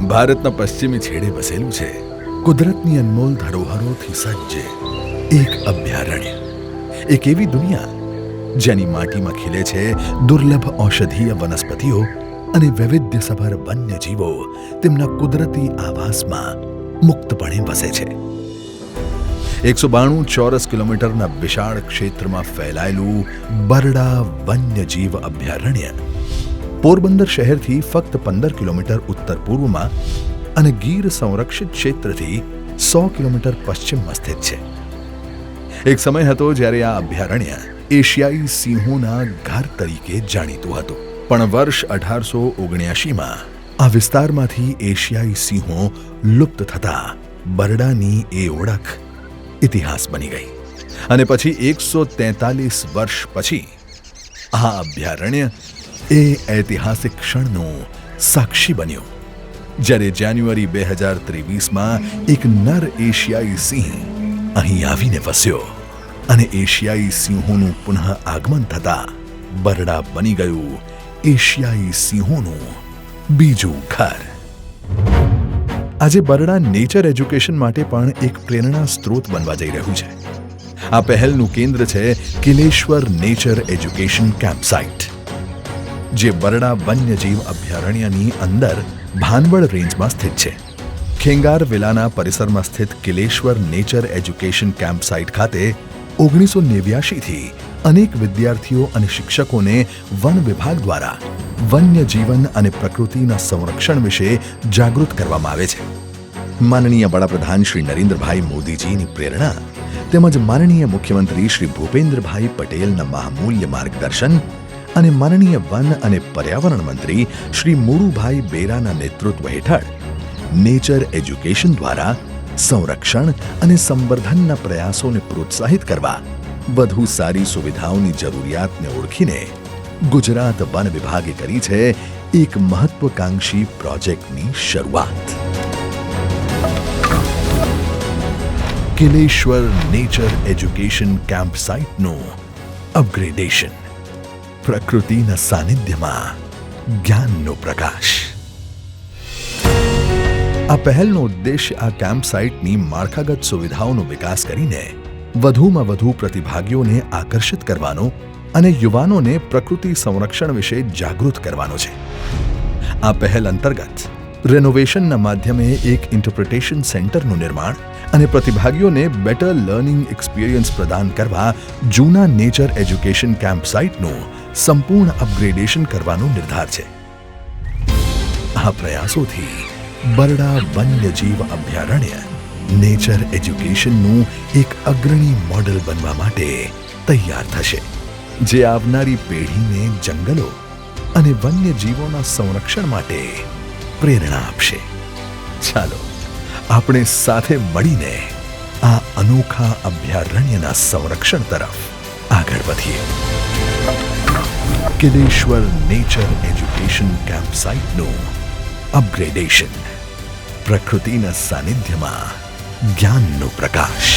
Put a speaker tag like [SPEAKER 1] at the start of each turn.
[SPEAKER 1] ભારતના પશ્ચિમી છેડે વસેલું છે કુદરતની અનમોલ ધરોહરોથી સજ્જ એક અભયારણ્ય, એક એવી દુનિયા જેની માટીમાં ખીલે છે દુર્લભ ઔષધીય વનસ્પતિઓ અને વૈવિધ્યસભર વન્યજીવો તેમના કુદરતી આવાસમાં મુક્તપણે વસે છે. 192 ચોરસ કિલોમીટરના વિશાળ ક્ષેત્રમાં ફેલાયેલું બરડા વન્યજીવ અભયારણ્ય પોરબંદર શહેરથી ફક્ત 15 કિલોમીટર ઉત્તર પૂર્વમાં અને ગીર સંરક્ષિત ક્ષેત્રથી 100 કિલોમીટર પશ્ચિમમાં સ્થિત છે. એક સમય હતો જ્યારે આ અભયારણ્ય એશિયાઈ સિંહોના ઘર તરીકે જાણીતું હતું, પણ વર્ષ 1879માં આ વિસ્તારમાંથી એશિયાઈ સિંહો લુપ્ત થતા બરડાની એ ઓળખ ઇતિહાસ બની ગઈ. અને પછી 143 વર્ષ પછી આ અભયારણ્ય એ ઐતિહાસિક ક્ષણનું સાક્ષી બન્યું, જ્યારે જાન્યુઆરી 2023માં એક નર એશિયાઈ સિંહ અહીં આવીને વસ્યો અને એશિયાઈ સિંહોનું પુનઃ આગમન થતા બરડા બની ગયું એશિયાઈ સિંહોનું બીજું ઘર. આજે બરડા નેચર એજ્યુકેશન માટે પણ એક પ્રેરણા સ્ત્રોત બનવા જઈ રહ્યું છે. આ પહેલનું કેન્દ્ર છે Kileshwar nature education camp site, જે બરડા વન્યજીવ અભયારણ્યની અંદર ભાનવડ રેન્જમાં સ્થિત છે. ખેંગાર વિલાના પરિસરમાં સ્થિત Kileshwar nature education camp site ખાતે 1989થી અનેક વિદ્યાર્થીઓ અને શિક્ષકોને વન વિભાગ દ્વારા વન્ય જીવન અને પ્રકૃતિના સંરક્ષણ વિશે જાગૃત કરવામાં આવે છે. માનનીય વડાપ્રધાન શ્રી નરેન્દ્રભાઈ મોદીજીની પ્રેરણા તેમજ માનનીય મુખ્યમંત્રી શ્રી ભૂપેન્દ્રભાઈ પટેલના મહામૂલ્ય માર્ગદર્શન અને માનનીય વન અને પર્યાવરણ મંત્રી શ્રી મુળુભાઈ બેરાના નેતૃત્વ હેઠળ નેચર એજ્યુકેશન દ્વારા સંરક્ષણ અને સંવર્ધનના પ્રયાસોને પ્રોત્સાહિત કરવા વધુ સારી સુવિધાઓની જરૂરિયાતને ઓળખીને ગુજરાત વન વિભાગે કરી છે એક મહત્વકાંક્ષી પ્રોજેક્ટની શરૂઆત. Kileshwar nature education camp સાઇટનું upgradation, પ્રકૃતિના સાનિધ્યમાં જ્ઞાનનો પ્રકાશ. આ પહેલનો ઉદ્દેશ્ય આ કેમ્પ સાઇટની માળખાગત સુવિધાઓનો વિકાસ કરીને વધુમાં વધુ પ્રતિભાગીઓને આકર્ષિત કરવાનો અને યુવાનોને પ્રકૃતિ સંરક્ષણ વિશે જાગૃત કરવાનો છે. આ પહેલ અંતર્ગત રેનોવેશનના માધ્યમે એક ઇન્ટરપ્રિટેશન સેન્ટરનું નિર્માણ અને પ્રતિભાગીઓને બેટર લર્નિંગ એક્સપિરિયન્સ પ્રદાન કરવા જૂના નેચર એજ્યુકેશન કેમ્પ સાઇટનું સંપૂર્ણ અપગ્રેડેશન કરવાનો નિર્ધાર છે. આ પ્રયાસોથી બરડા વન્યજીવ અભયારણ્ય નેચર એજ્યુકેશનનું એક અગ્રણી મોડેલ બનવા માટે તૈયાર થશે, જે આવનારી પેઢીને જંગલો અને વન્યજીવોના સંરક્ષણ માટે પ્રેરણા આપશે. ચાલો આપણે સાથે મળીને આ અનોખા અભયારણ્યના સંરક્ષણ તરફ આગળ વધીએ. Kileshwar nature education camp સાઇટનું upgradation, પ્રકૃતિના સાનિધ્યમાં જ્ઞાનનો પ્રકાશ.